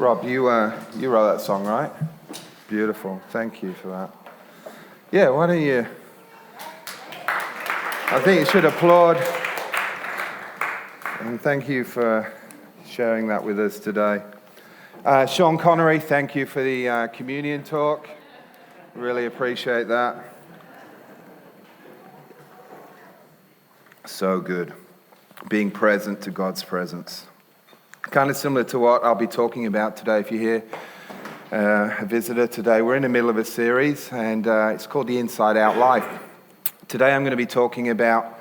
Rob, you wrote that song, right? Beautiful. Thank you for that. Yeah, why don't you... I think you should applaud. And thank you for sharing that with us today. Sean Connery, thank you for the communion talk. Really appreciate that. So good. Being present to God's presence. Kind of similar to what I'll be talking about today. If you're here, a visitor today, we're in the middle of a series, and it's called The Inside Out Life. Today I'm going to be talking about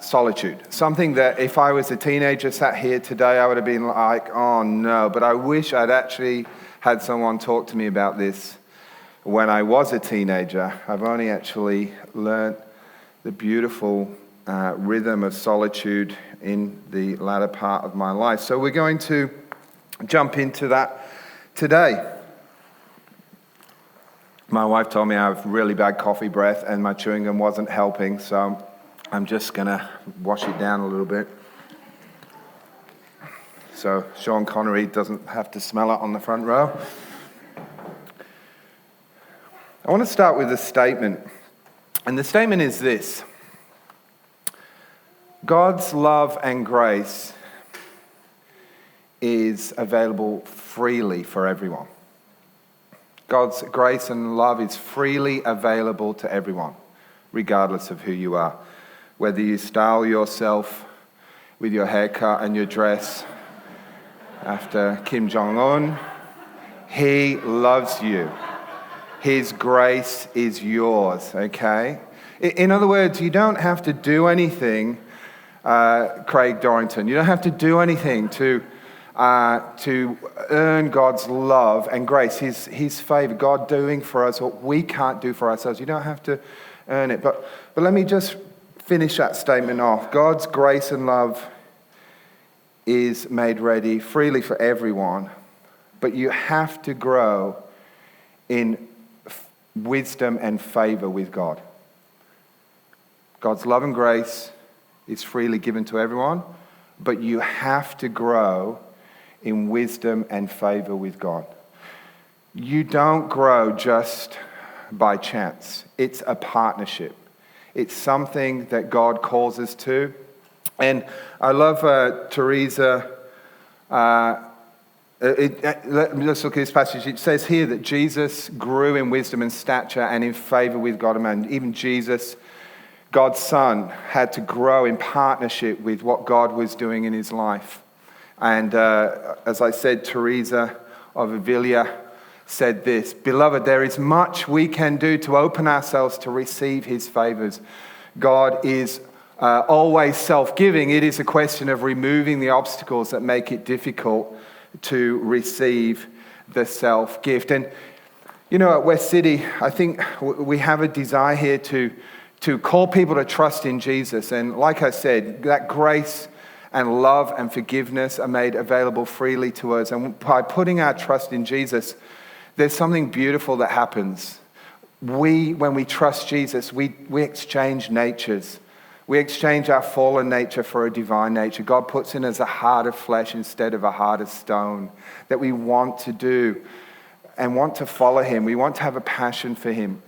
solitude. Something that if I was a teenager sat here today, I would have been like, oh no, but I wish I'd actually had someone talk to me about this when I was a teenager. I've only actually learned the beautiful rhythm of solitude in the latter part of my life. So we're going to jump into that today. My wife told me I have really bad coffee breath and my chewing gum wasn't helping, so I'm just going to wash it down a little bit. So Sean Connery doesn't have to smell it on the front row. I want to start with a statement. And the statement is this: God's love and grace is available freely for everyone. God's grace and love is freely available to everyone, regardless of who you are. Whether you style yourself with your haircut and your dress after Kim Jong-un, He loves you. His grace is yours, okay? In other words, you don't have to do anything, Craig Dorrington. You don't have to do anything to earn God's love and grace, His favor, God doing for us what we can't do for ourselves. You don't have to earn it. But let me just finish that statement off. God's grace and love is made ready freely for everyone, but you have to grow in wisdom and favor with God. God's love and grace is freely given to everyone, but you have to grow in wisdom and favor with God. You don't grow just by chance. It's a partnership. It's something that God calls us to. And I love Teresa. Let's look at this passage. It says here that Jesus grew in wisdom and stature and in favor with God and man. Even Jesus, God's Son, had to grow in partnership with what God was doing in his life. And as I said, Teresa of Avila said this: Beloved, there is much we can do to open ourselves to receive his favors. God is always self-giving. It is a question of removing the obstacles that make it difficult to receive the self-gift. And, you know, at West City, I think we have a desire here to call people to trust in Jesus. And like I said, that grace and love and forgiveness are made available freely to us. And by putting our trust in Jesus, there's something beautiful that happens. When we trust Jesus, we exchange natures. We exchange our fallen nature for a divine nature. God puts in us a heart of flesh instead of a heart of stone, that we want to do and want to follow him. We want to have a passion for him.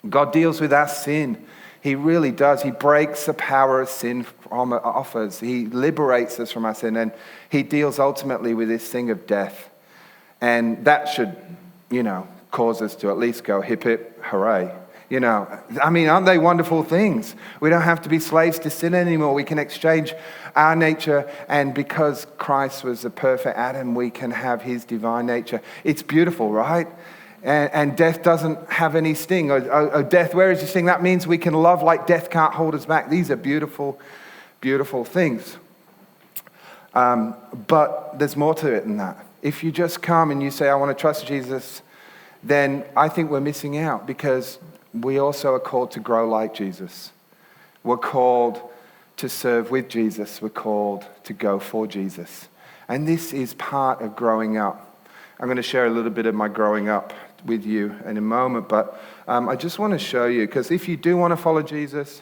God deals with our sin. He really does. He breaks the power of sin off us. He liberates us from our sin, and he deals ultimately with this thing of death. And that should, cause us to at least go hip hip hooray. Aren't they wonderful things? We don't have to be slaves to sin anymore. We can exchange our nature, and because Christ was the perfect Adam, we can have his divine nature. It's beautiful, right? And death doesn't have any sting. Oh, death, where is your sting? That means we can love like death can't hold us back. These are beautiful, beautiful things. But there's more to it than that. If you just come and you say, I want to trust Jesus, then I think we're missing out, because we also are called to grow like Jesus. We're called to serve with Jesus. We're called to go for Jesus. And this is part of growing up. I'm going to share a little bit of my growing up with you in a moment, but I just want to show you, because if you do want to follow Jesus,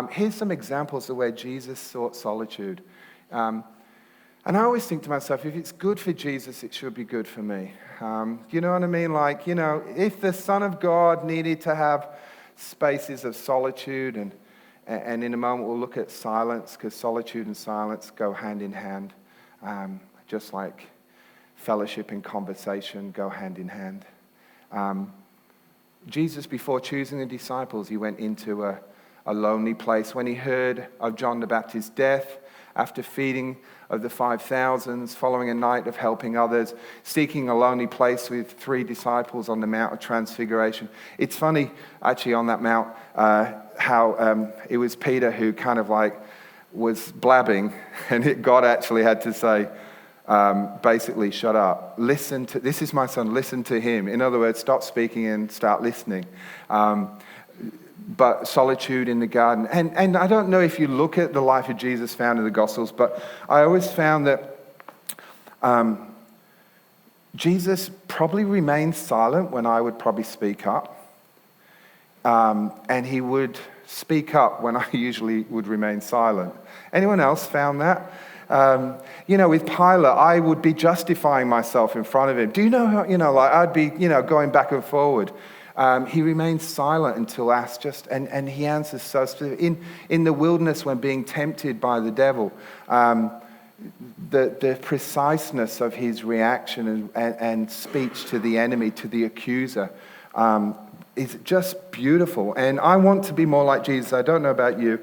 here's some examples of where Jesus sought solitude. And I always think to myself, if it's good for Jesus, it should be good for me. You know what I mean? Like, if the Son of God needed to have spaces of solitude, and in a moment we'll look at silence, because solitude and silence go hand in hand, just like fellowship and conversation go hand in hand. Jesus, before choosing the disciples, he went into a lonely place. When he heard of John the Baptist's death, after feeding of the 5,000, following a night of helping others, seeking a lonely place with 3 disciples on the Mount of Transfiguration. It's funny, actually, on that mount, how it was Peter who kind of like was blabbing, and God actually had to say, basically, shut up. This is my son, listen to him. In other words, stop speaking and start listening. But solitude in the garden. And I don't know if you look at the life of Jesus found in the Gospels, but I always found that Jesus probably remained silent when I would probably speak up. And he would speak up when I usually would remain silent. Anyone else found that? With Pilate, I would be justifying myself in front of him. Do you know how, I'd be, going back and forward. He remains silent until asked, and he answers so specific. In the wilderness, when being tempted by the devil, the preciseness of his reaction and speech to the enemy, to the accuser, is just beautiful. And I want to be more like Jesus. I don't know about you,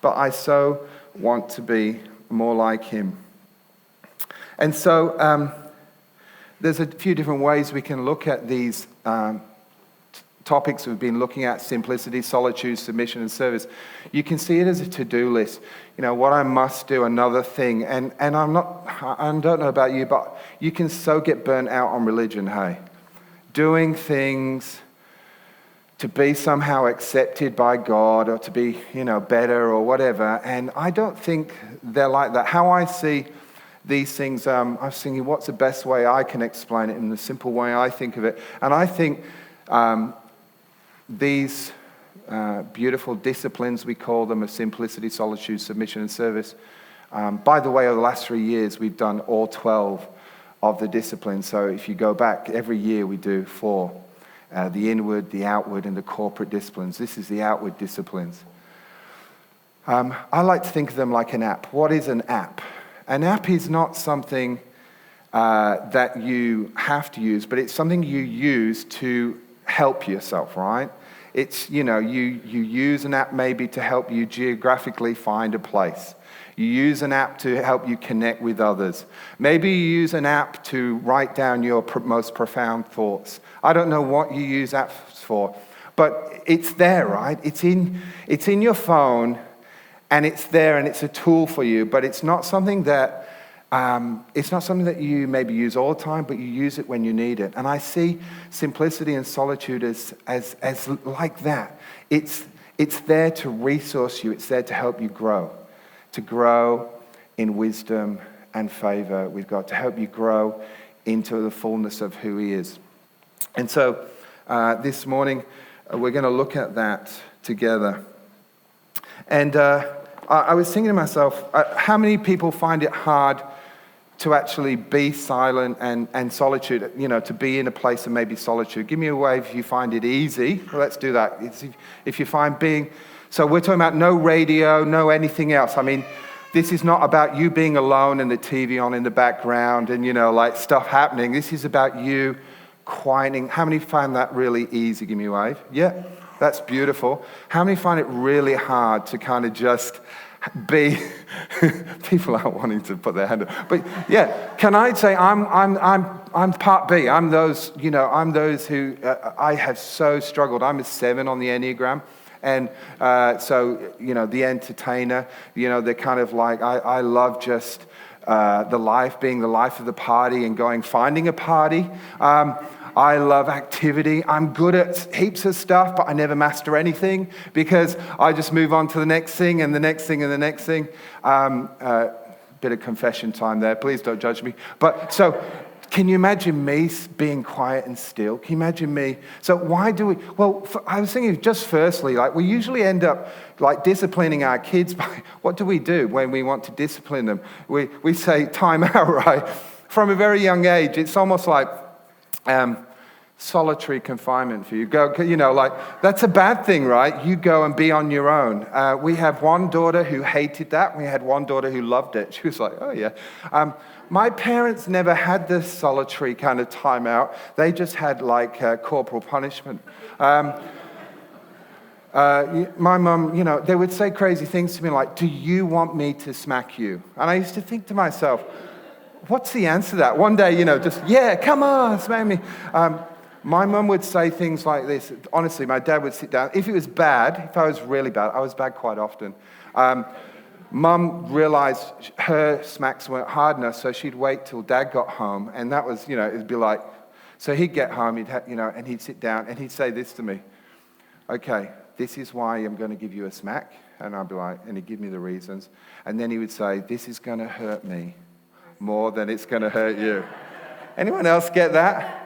but I so want to be more like him. And so there's a few different ways we can look at these topics we've been looking at: simplicity, solitude, submission, and service. You can see it as a to-do list. What I must do, another thing. And I don't know about you, but you can so get burnt out on religion, hey? Doing things to be somehow accepted by God, or to be, better or whatever. And I don't think they're like that. How I see these things, I was thinking, what's the best way I can explain it in the simple way I think of it? And I think these beautiful disciplines, we call them, of simplicity, solitude, submission, and service. By the way, over the last 3 years, we've done all 12 of the disciplines. So if you go back, every year we do 4. The inward, the outward, and the corporate disciplines. This is the outward disciplines. I like to think of them like an app. What is an app? An app is not something that you have to use, but it's something you use to help yourself, right? It's, you use an app maybe to help you geographically find a place. You use an app to help you connect with others. Maybe you use an app to write down your most profound thoughts. I don't know what you use apps for, but it's there, right? It's in your phone, and it's there, and it's a tool for you, but it's not something that you maybe use all the time, but you use it when you need it. And I see simplicity and solitude as like that. It's there to resource you. It's there to help you grow. To grow in wisdom and favor with God. To help you grow into the fullness of who he is. And so this morning, we're going to look at that together. And I was thinking to myself, how many people find it hard to actually be silent and solitude, to be in a place of maybe solitude? Give me a wave if you find it easy. Well, let's do that. If you find being... So we're talking about no radio, no anything else. I mean, this is not about you being alone and the TV on in the background and, stuff happening. This is about you quieting. How many find that really easy? Give me a wave. Yeah, that's beautiful. How many find it really hard to kind of just be... People aren't wanting to put their hand up. But yeah, can I say I'm part B. I'm those, I'm those who I have so struggled. I'm a 7 on the Enneagram. And so, the entertainer, they're kind of like, I love just being the life of the party and finding a party. I love activity. I'm good at heaps of stuff, but I never master anything because I just move on to the next thing and the next thing and the next thing. Bit of confession time there. Please don't judge me. But so Can you imagine me being quiet and still? Can you imagine me? So why do we, well, I was thinking just firstly, like we usually end up like disciplining our kids by, what do we do when we want to discipline them? We say time out, right? From a very young age, it's almost like solitary confinement for you. Go, like that's a bad thing, right? You go and be on your own. We have one daughter who hated that. We had one daughter who loved it. She was like, oh yeah. My parents never had this solitary kind of time out. They just had like corporal punishment. My mum, they would say crazy things to me like, do you want me to smack you? And I used to think to myself, what's the answer to that? One day, just, yeah, come on, smack me. My mum would say things like this. Honestly, my dad would sit down. If it was bad, if I was really bad, I was bad quite often. Mum realized her smacks weren't hard enough, so she'd wait till Dad got home. And that was, it'd be like, so he'd get home, and he'd sit down, and he'd say this to me. Okay, this is why I'm going to give you a smack. And I'd be like, and he'd give me the reasons. And then he would say, this is going to hurt me more than it's going to hurt you. Anyone else get that?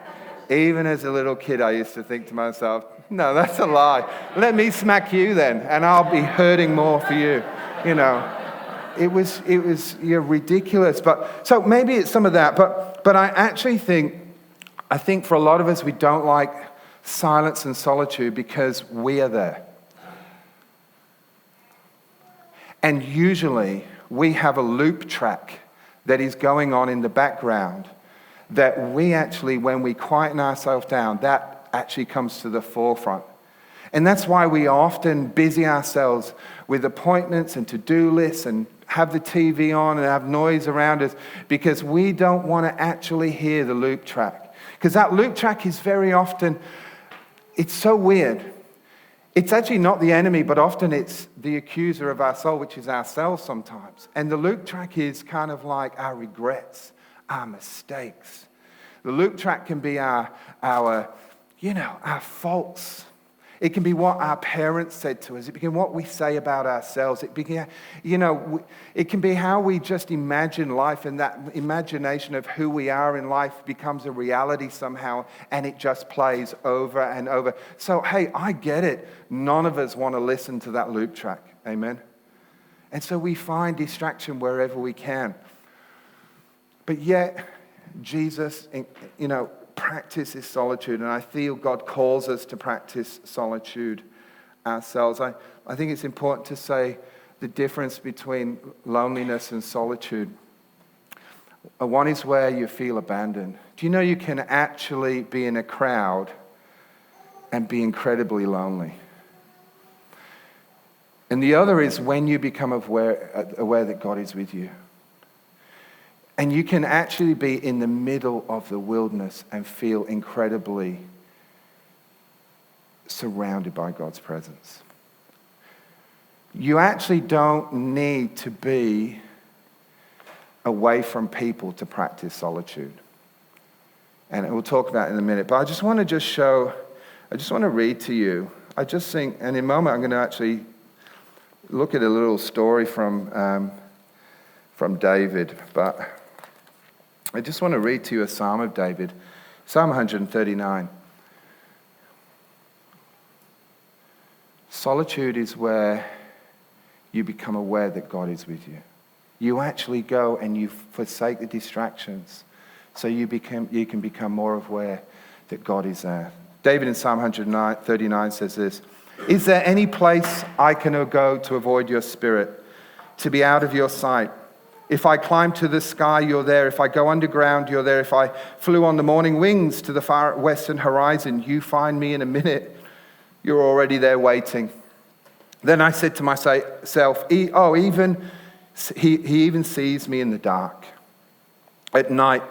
Even as a little kid, I used to think to myself, no, that's a lie. Let me smack you then, and I'll be hurting more for you. It was ridiculous. But so maybe it's some of that. But I actually think for a lot of us, we don't like silence and solitude because we are there. And usually we have a loop track that is going on in the background that we actually, when we quieten ourselves down, that actually comes to the forefront. And that's why we often busy ourselves with appointments and to-do lists and have the TV on and have noise around us because we don't want to actually hear the loop track. Because that loop track is very often, it's so weird. It's actually not the enemy, but often it's the accuser of our soul, which is ourselves sometimes. And the loop track is kind of like our regrets, our mistakes. The loop track can be our faults. It can be what our parents said to us. It can be what we say about ourselves. It can be how we just imagine life, and that imagination of who we are in life becomes a reality somehow, and it just plays over and over. So, hey, I get it. None of us want to listen to that loop track. Amen? And so we find distraction wherever we can. But yet, Jesus, practices solitude, and I feel God calls us to practice solitude ourselves. I think it's important to say the difference between loneliness and solitude. One is where you feel abandoned. Do you know you can actually be in a crowd and be incredibly lonely? And the other is when you become aware that God is with you. And you can actually be in the middle of the wilderness and feel incredibly surrounded by God's presence. You actually don't need to be away from people to practice solitude. And we'll talk about it in a minute. But I just want to read to you. I just think, and in a moment I'm going to actually look at a little story from David. But I just want to read to you a Psalm of David, Psalm 139. Solitude is where you become aware that God is with you. You actually go and you forsake the distractions so you can become more aware that God is there. David in Psalm 139 says this, "Is there any place I can go to avoid your spirit, to be out of your sight? If I climb to the sky, you're there. If I go underground, you're there. If I flew on the morning wings to the far western horizon, you find me in a minute. You're already there waiting." Then I said to myself, he even sees me in the dark. At night,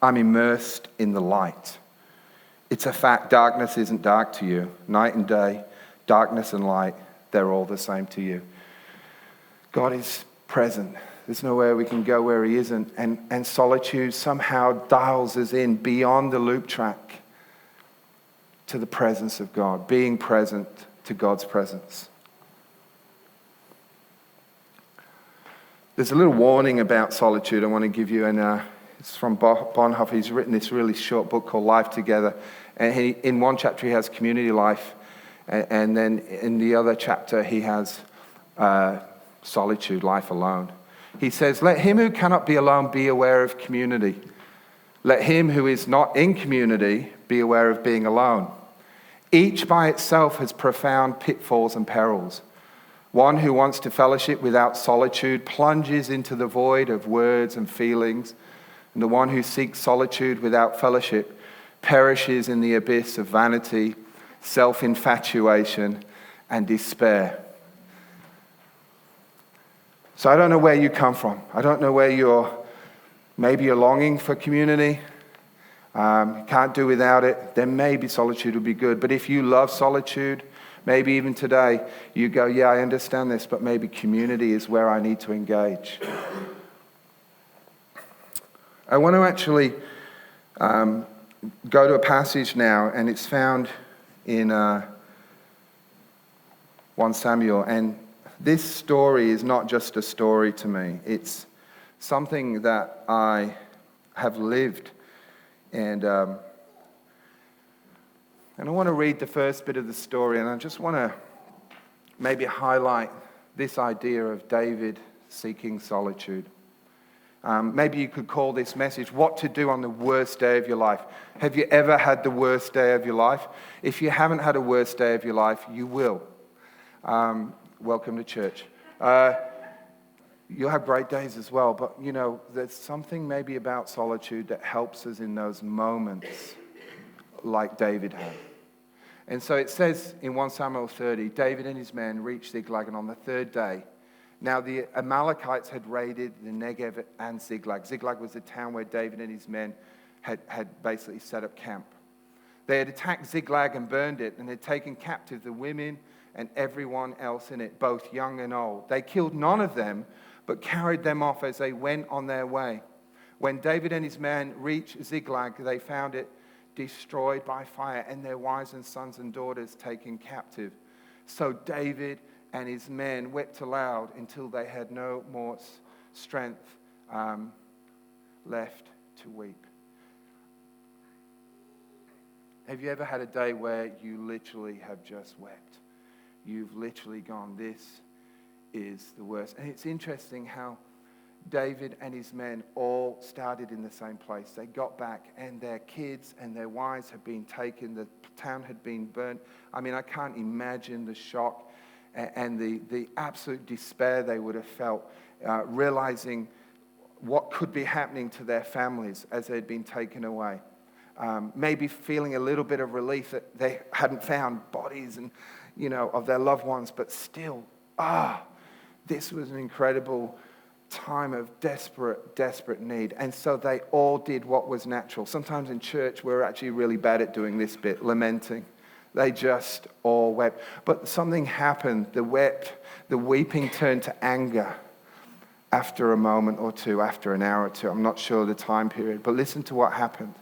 I'm immersed in the light. It's a fact, darkness isn't dark to you. Night and day, darkness and light, they're all the same to you. God is present. There's nowhere we can go where he isn't. And solitude somehow dials us in beyond the loop track to the presence of God, being present to God's presence. There's a little warning about solitude I want to give you, and It's from Bonhoeffer. He's written this really short book called Life Together. And in one chapter, he has community life. And then in the other chapter, he has solitude, life alone. He says, let him who cannot be alone be aware of community. Let him who is not in community be aware of being alone. Each by itself has profound pitfalls and perils. One who wants to fellowship without solitude plunges into the void of words and feelings. And the one who seeks solitude without fellowship perishes in the abyss of vanity, self-infatuation, and despair. So I don't know where you come from. I don't know where maybe you're longing for community. Can't do without it. Then maybe solitude would be good. But if you love solitude, maybe even today, you go, yeah, I understand this, but maybe community is where I need to engage. I want to actually go to a passage now, and it's found in 1 Samuel. And this story is not just a story to me. It's something that I have lived. And I want to read the first bit of the story, and I just want to maybe highlight this idea of David seeking solitude. Maybe you could call this message, What to Do on the Worst Day of Your Life. Have you ever had the worst day of your life? If you haven't had a worst day of your life, you will. Welcome to church. You'll have great days as well, but there's something maybe about solitude that helps us in those moments like David had. And so it says in 1 Samuel 30, David and his men reached Ziklag, and on the third day, now the Amalekites had raided the Negev and Ziklag. Ziklag was the town where David and his men had basically set up camp. They had attacked Ziklag and burned it, and had taken captive the women and everyone else in it, both young and old. They killed none of them, but carried them off as they went on their way. When David and his men reached Ziklag, they found it destroyed by fire, and their wives and sons and daughters taken captive. So David and his men wept aloud until they had no more strength left to weep. Have you ever had a day where you literally have just wept? You've literally gone, this is the worst. And it's interesting how David and his men all started in the same place. They got back, and their kids and their wives had been taken. The town had been burnt. I mean, I can't imagine the shock and the absolute despair they would have felt, realizing what could be happening to their families as they had been taken away. Maybe feeling a little bit of relief that they hadn't found bodies and of their loved ones, but still, this was an incredible time of desperate need. And so they all did what was natural. Sometimes in church, we're actually really bad at doing this bit, lamenting. They just all wept. But something happened. The weeping turned to anger after a moment or two, after an hour or two. I'm not sure the time period, but listen to what happened.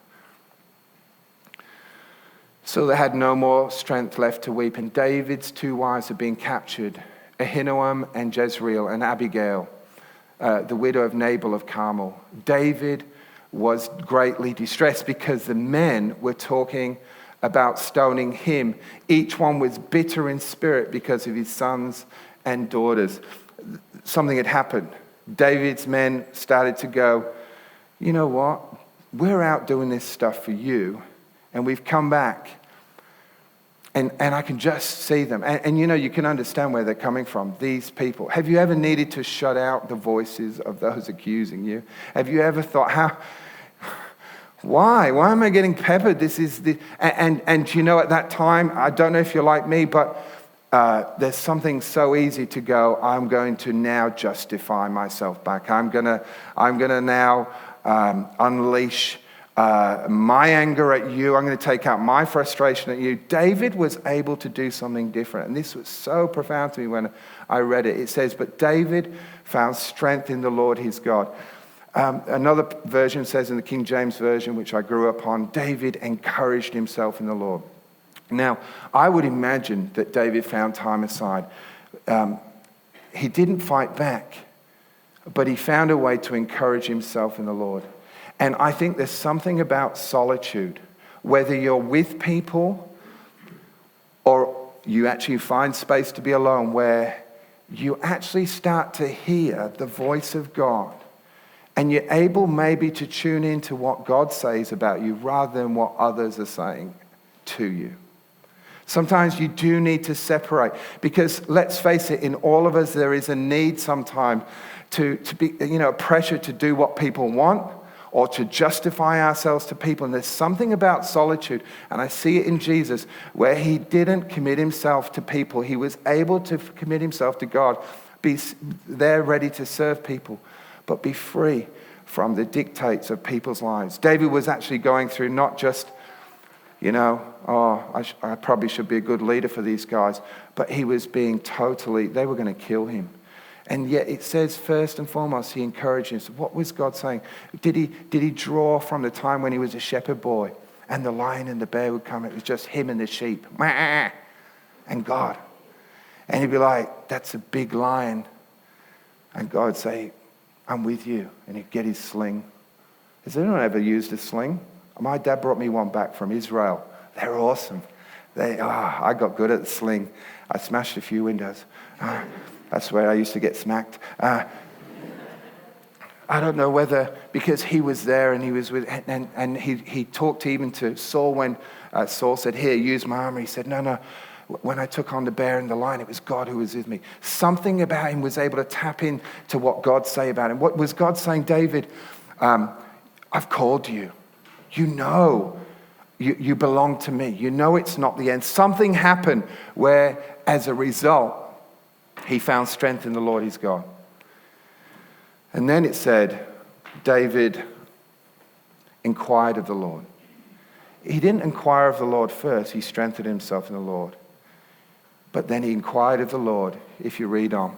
So they had no more strength left to weep, and David's two wives had been captured, Ahinoam and Jezreel, and Abigail, the widow of Nabal of Carmel. David was greatly distressed because the men were talking about stoning him. Each one was bitter in spirit because of his sons and daughters. Something had happened. David's men started to go, you know what? We're out doing this stuff for you, and we've come back. And I can just see them. And you can understand where they're coming from, these people. Have you ever needed to shut out the voices of those accusing you? Have you ever thought, why? Why am I getting peppered? This is the... And at that time, I don't know if you're like me, but there's something so easy to go, I'm going to now justify myself back. I'm gonna now unleash my anger at you. I'm going to take out my frustration at you. David was able to do something different. And this was so profound to me when I read it. It says, but David found strength in the Lord his God. Another version says in the King James Version, which I grew up on, David encouraged himself in the Lord. Now, I would imagine that David found time aside. He didn't fight back, but he found a way to encourage himself in the Lord. And I think there's something about solitude, whether you're with people or you actually find space to be alone, where you actually start to hear the voice of God. And you're able maybe to tune into what God says about you rather than what others are saying to you. Sometimes you do need to separate, because let's face it, in all of us there is a need sometimes to be, a pressure to do what people want or to justify ourselves to people. And there's something about solitude, and I see it in Jesus, where he didn't commit himself to people. He was able to commit himself to God, be there ready to serve people, but be free from the dictates of people's lives. David was actually going through not just, I probably should be a good leader for these guys, but he was being they were going to kill him. And yet it says, first and foremost, he encouraged him. So what was God saying? Did he draw from the time when he was a shepherd boy and the lion and the bear would come? It was just him and the sheep and God. And he'd be like, that's a big lion. And God would say, I'm with you. And he'd get his sling. Has anyone ever used a sling? My dad brought me one back from Israel. They're awesome. I got good at the sling. I smashed a few windows. That's where I used to get smacked. I don't know whether, because he was there and he was with, and he talked even to Saul when Saul said, here, use my armor. He said, no. When I took on the bear and the lion, it was God who was with me. Something about him was able to tap in to what God say about him. What was God saying? David, I've called you. You belong to me. It's not the end. Something happened where, as a result, he found strength in the Lord his God. And then it said, David inquired of the Lord. He didn't inquire of the Lord first. He strengthened himself in the Lord. But then he inquired of the Lord, if you read on.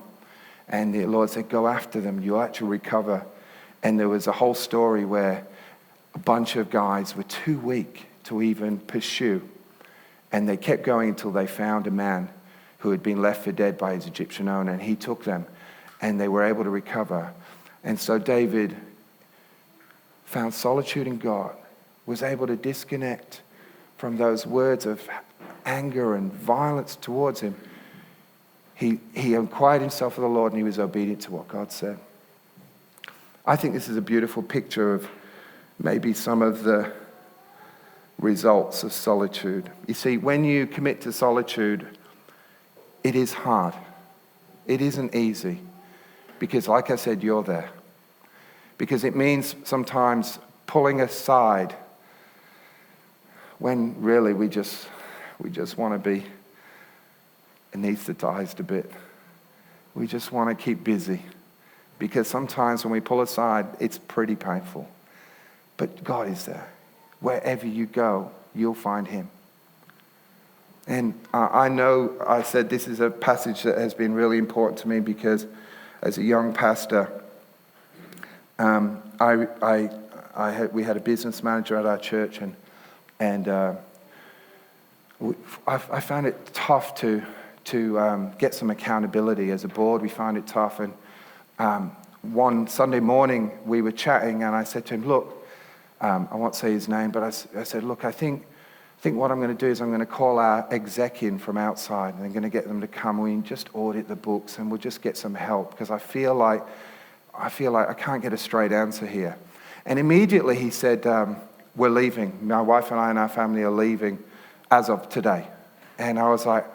And the Lord said, go after them. You'll actually recover. And there was a whole story where a bunch of guys were too weak to even pursue. And they kept going until they found a man who had been left for dead by his Egyptian owner. And he took them. And they were able to recover. And so David found solitude in God, was able to disconnect from those words of anger and violence towards him. He inquired himself of the Lord, and he was obedient to what God said. I think this is a beautiful picture of maybe some of the results of solitude. You see, when you commit to solitude, it is hard. It isn't easy. Because like I said, you're there. Because it means sometimes pulling aside when really we just want to be anesthetized a bit. We just want to keep busy. Because sometimes when we pull aside, it's pretty painful. But God is there. Wherever you go, you'll find him. And I know I said this is a passage that has been really important to me because as a young pastor, we had a business manager at our church, and I found it tough to get some accountability as a board. We found it tough, and one Sunday morning we were chatting, and I said to him, "Look, I won't say his name, but I said, look, I think what I'm going to do is I'm going to call our exec in from outside, and I'm going to get them to come in, just audit the books, and we'll just get some help because I feel like I can't get a straight answer here." And immediately he said, "We're leaving. My wife and I and our family are leaving as of today." And I was like,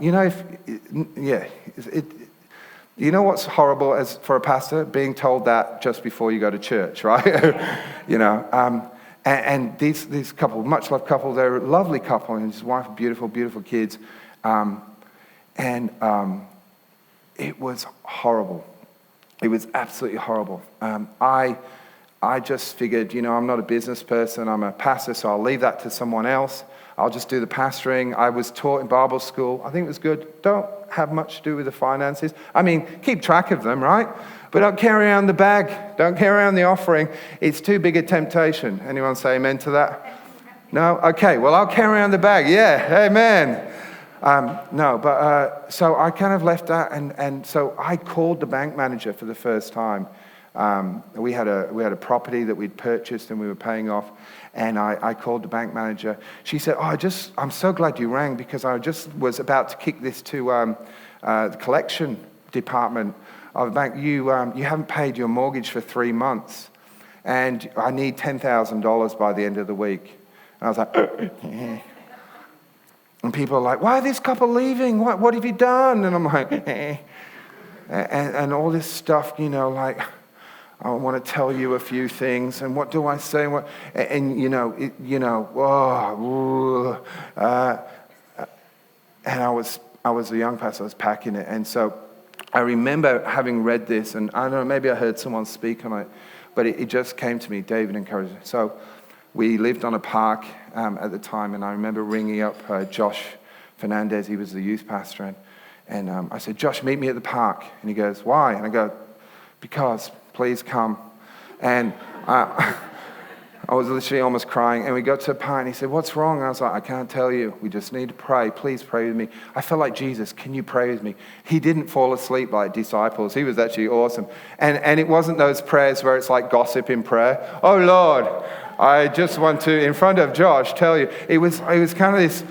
you know what's horrible as for a pastor? Being told that just before you go to church, right? And these couple, much loved couple, they're a lovely couple, and his wife, beautiful, beautiful kids. It was horrible. It was absolutely horrible. I just figured, I'm not a business person. I'm a pastor, so I'll leave that to someone else. I'll just do the pastoring. I was taught in Bible school. I think it was good. Don't have much to do with the finances. I mean, keep track of them, right? But don't carry around the bag. Don't carry around the offering. It's too big a temptation. Anyone say amen to that? No? Okay, well, I'll carry around the bag. Yeah, amen. So I kind of left that, and so I called the bank manager for the first time We had a property that we'd purchased and we were paying off, and I called the bank manager. She said, I'm so glad you rang, because I just was about to kick this to the collection department of the bank. You haven't paid your mortgage for 3 months, and I need $10,000 by the end of the week. And I was like, And people are like, why are this couple leaving? What have you done? And I'm like, and all this stuff, like, I want to tell you a few things, and what do I say? And I was a young pastor. I was packing it, and so I remember having read this, and I don't know, maybe I heard someone speak on it, but it just came to me. David encouraged me. So we lived on a park at the time, and I remember ringing up Josh Fernandez. He was the youth pastor, and I said, Josh, meet me at the park. And he goes, why? And I go, because. Please come. And I was literally almost crying. And we got to a part, and he said, what's wrong? And I was like, I can't tell you. We just need to pray. Please pray with me. I felt like, Jesus, can you pray with me? He didn't fall asleep like disciples. He was actually awesome. And it wasn't those prayers where it's like gossip in prayer. Oh, Lord, I just want to, in front of Josh, tell you. It was kind of this...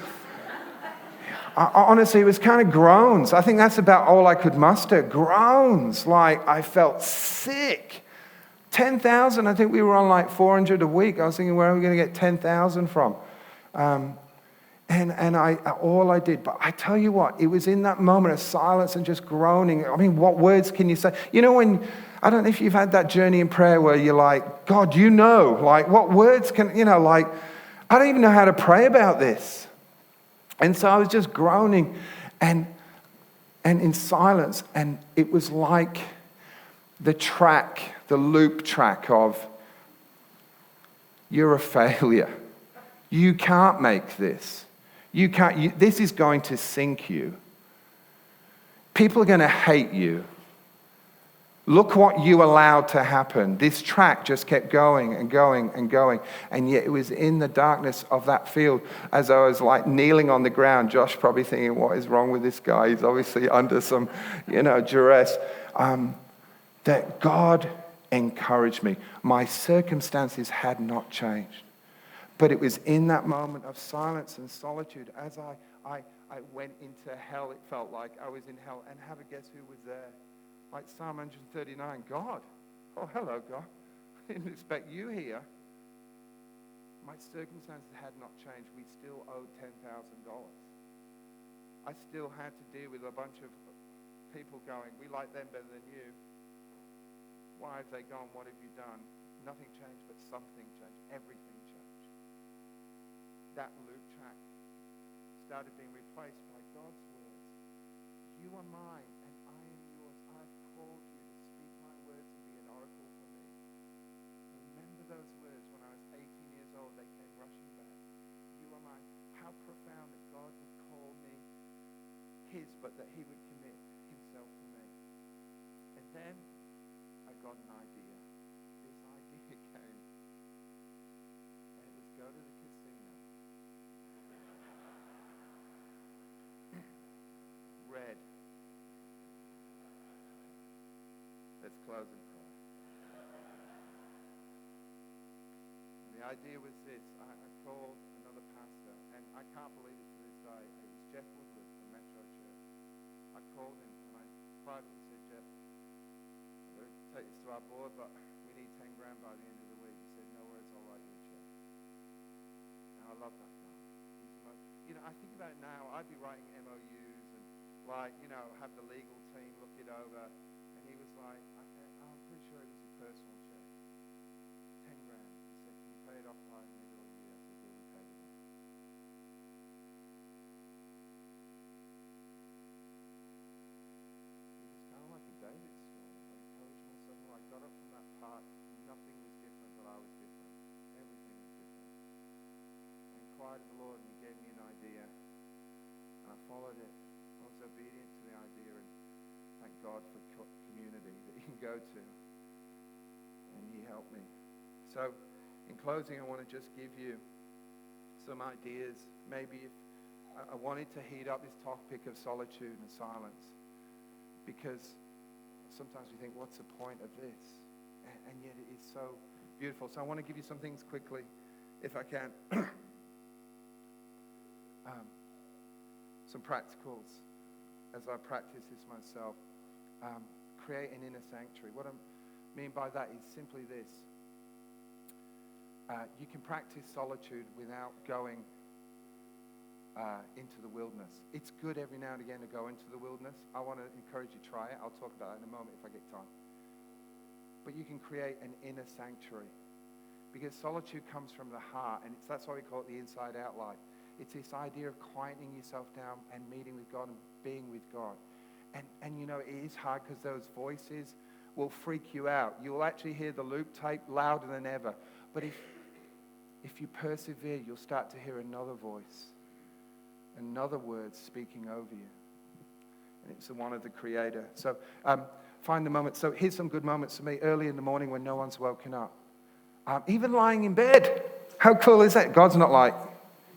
Honestly, it was kind of groans. I think that's about all I could muster. Groans. Like, I felt sick. 10,000. I think we were on like 400 a week. I was thinking, where are we going to get 10,000 from? And all I did. But I tell you what, it was in that moment of silence and just groaning. I mean, what words can you say? When, I don't know if you've had that journey in prayer where you're like, God, like, what words can, like, I don't even know how to pray about this. And so I was just groaning and in silence. And it was like the loop track of, you're a failure. You can't make this. This is going to sink you. People are going to hate you. Look what you allowed to happen. This track just kept going and going and going. And yet it was in the darkness of that field, as I was like kneeling on the ground, Josh probably thinking, what is wrong with this guy? He's obviously under some, duress. That God encouraged me. My circumstances had not changed. But it was in that moment of silence and solitude, as I went into hell, it felt like I was in hell. And have a guess who was there? Like Psalm 139, God. Oh, hello, God. I didn't expect you here. My circumstances had not changed. We still owed $10,000. I still had to deal with a bunch of people going, we like them better than you. Why have they gone? What have you done? Nothing changed, but something changed. Everything changed. That loop track started being replaced by God's words. You are mine, and I am yours. I've called you to speak my words and be an oracle for me. Remember those words when I was 18 years old, they came rushing back. You are mine. How profound that God would call me his, but that he would commit himself to me. And then I got an idea. This idea came, and it was go to the casino. Red. Let's close and pray. And the idea was this. I called another pastor, and I can't believe it to this day. It was Jeff Woodward from Metro Church. I called him, and I privately said, Jeff, I'm going to take this to our board, but we need 10 grand by the end of the week. He said, no worries, I'll write you a check. And I love that guy. He's the most, I think about it now, I'd be writing MOUs and have the legal team look it over. And he was like, I'm pretty sure it was a personal check. 10 grand. He said, can you pay it off by the middle of the year? I said, yeah, we paid it off. It was kind of like a David story. I encouraged myself. When I got up from that part, nothing was different, but I was different. Everything was different. I inquired of the Lord, and he gave me an idea. And I followed it. I was obedient to the idea, and thank God for community that you can go to. And he helped me. So, in closing, I want to just give you some ideas. Maybe if I wanted to heat up this topic of solitude and silence, because sometimes we think, what's the point of this? and yet it is so beautiful. So I want to give you some things quickly, if I can. Some practicals as I practice this myself. Create an inner sanctuary. What I mean by that is simply this. You can practice solitude without going into the wilderness. It's good every now and again to go into the wilderness. I want to encourage you to try it. I'll talk about it in a moment if I get time. But you can create an inner sanctuary, because solitude comes from the heart, and that's why we call it the inside out life. It's this idea of quietening yourself down and meeting with God and being with God. And you know, it is hard because those voices will freak you out. You will actually hear the loop tape louder than ever. But if you persevere, you'll start to hear another voice, another word speaking over you. And it's the one of the Creator. So find the moment. So here's some good moments for me early in the morning when no one's woken up. Even lying in bed. How cool is that? God's not like,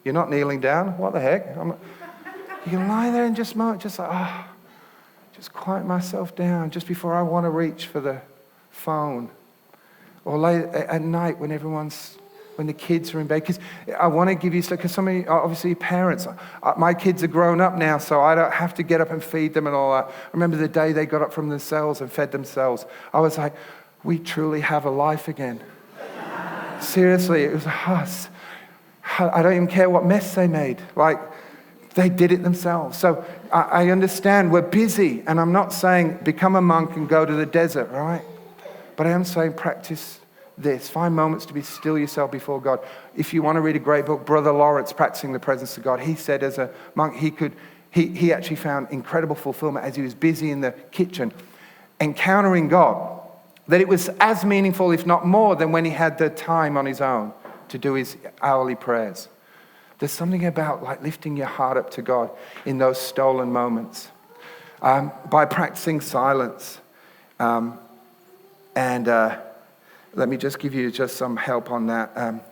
you're not kneeling down? What the heck? You can lie there and just just quiet myself down just before I want to reach for the phone. Or late at night when the kids are in bed. Because I want to give you, because some of you, obviously parents, my kids are grown up now, so I don't have to get up and feed them and all that. I remember the day they got up from themselves and fed themselves. I was like, we truly have a life again. Seriously, it was us. I don't even care what mess they made. Like, they did it themselves. So I understand we're busy, and I'm not saying become a monk and go to the desert, right? But I am saying practice this. Find moments to be still yourself before God. If you want to read a great book, Brother Lawrence, Practicing the Presence of God, he said as a monk he actually found incredible fulfillment as he was busy in the kitchen encountering God, that it was as meaningful, if not more, than when he had the time on his own to do his hourly prayers. There's something about like lifting your heart up to God in those stolen moments. By practicing silence. Let me just give you just some help on that.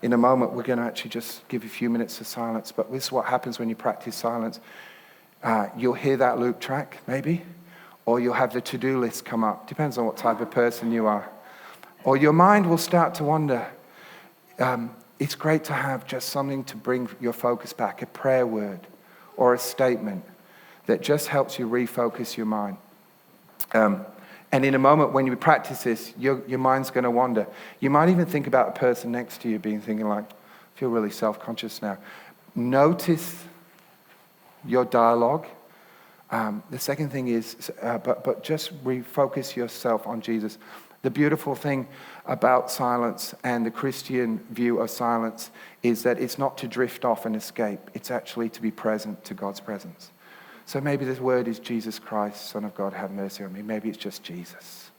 In a moment, we're going to actually just give you a few minutes of silence. But this is what happens when you practice silence. You'll hear that loop track, maybe. Or you'll have the to-do list come up. Depends on what type of person you are. Or your mind will start to wander. It's great to have just something to bring your focus back, a prayer word or a statement that just helps you refocus your mind. And in a moment when you practice this, your mind's going to wander. You might even think about the person next to you thinking like, I feel really self-conscious now. Notice your dialogue. The second thing is, but just refocus yourself on Jesus. The beautiful thing about silence and the Christian view of silence is that it's not to drift off and escape. It's actually to be present to God's presence. So maybe this word is Jesus Christ, Son of God, have mercy on me. Maybe it's just Jesus.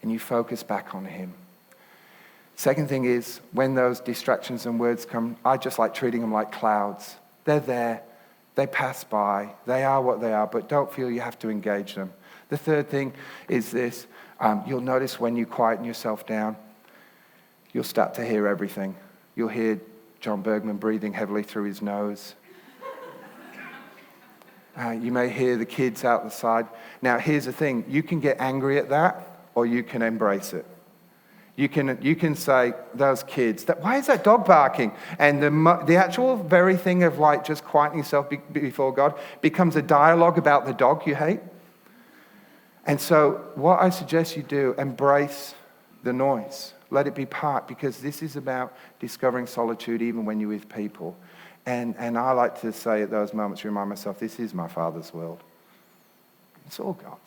And you focus back on him. Second thing is, when those distractions and words come, I just like treating them like clouds. They're there. They pass by. They are what they are, but don't feel you have to engage them. The third thing is this. You'll notice when you quieten yourself down, you'll start to hear everything. You'll hear John Bergman breathing heavily through his nose. You may hear the kids out the side. Now, here's the thing. You can get angry at that, or you can embrace it. You can say, those kids, why is that dog barking? And the actual very thing of like just quieting yourself before God becomes a dialogue about the dog you hate. And so what I suggest you do, embrace the noise. Let it be part, because this is about discovering solitude even when you're with people. And I like to say at those moments, remind myself, this is my Father's world. It's all God's.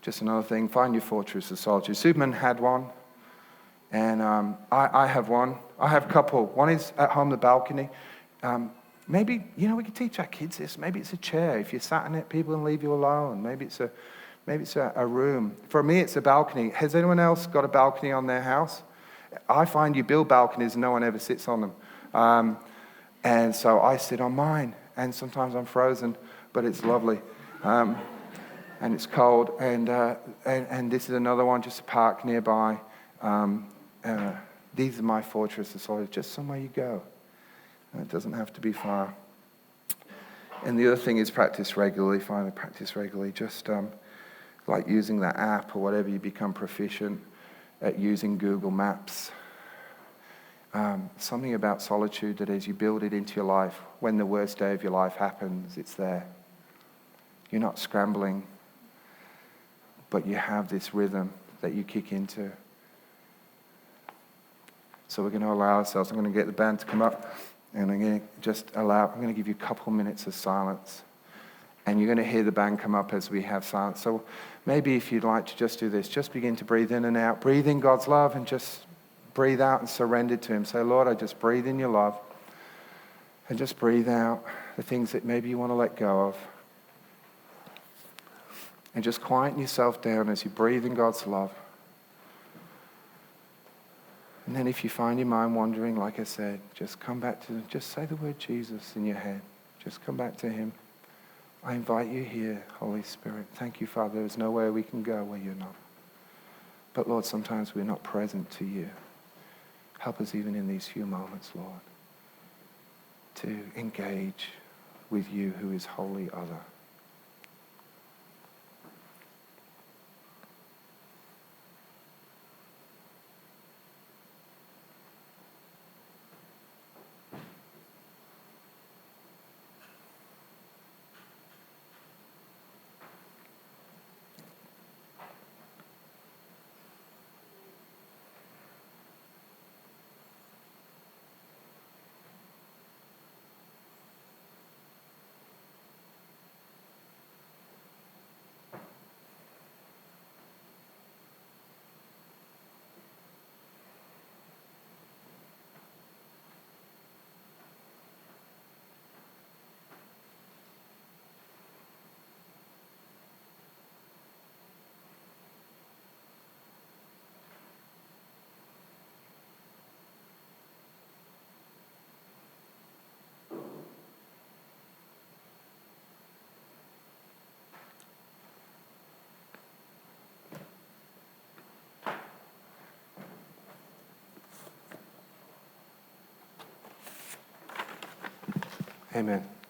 Just another thing, find your fortress of solitude. Superman had one, and I have one. I have a couple. One is at home, the balcony. Maybe, we could teach our kids this. Maybe it's a chair. If you're sat in it, people can leave you alone. Maybe it's a room. For me, it's a balcony. Has anyone else got a balcony on their house? I find you build balconies and no one ever sits on them. And so I sit on mine. And sometimes I'm frozen, but it's lovely. And it's cold. And this is another one, just a park nearby. These are my fortress of solitude, just somewhere you go. It doesn't have to be far. And the other thing is practice regularly. Finally, practice regularly. Just like using that app or whatever, you become proficient at using Google Maps. Something about solitude that as you build it into your life, when the worst day of your life happens, it's there. You're not scrambling, but you have this rhythm that you kick into. So we're going to allow ourselves, I'm going to get the band to come up, and I'm going to give you a couple minutes of silence. And you're going to hear the band come up as we have silence. So maybe if you'd like to just do this, just begin to breathe in and out. Breathe in God's love and just breathe out and surrender to Him. Say, Lord, I just breathe in your love. And just breathe out the things that maybe you want to let go of. And just quieten yourself down as you breathe in God's love. And then if you find your mind wandering, like I said, just come back to, just say the word Jesus in your head. Just come back to Him. I invite you here, Holy Spirit. Thank you, Father. There's nowhere we can go where you're not. But Lord, sometimes we're not present to you. Help us even in these few moments, Lord, to engage with you who is wholly other. Amen.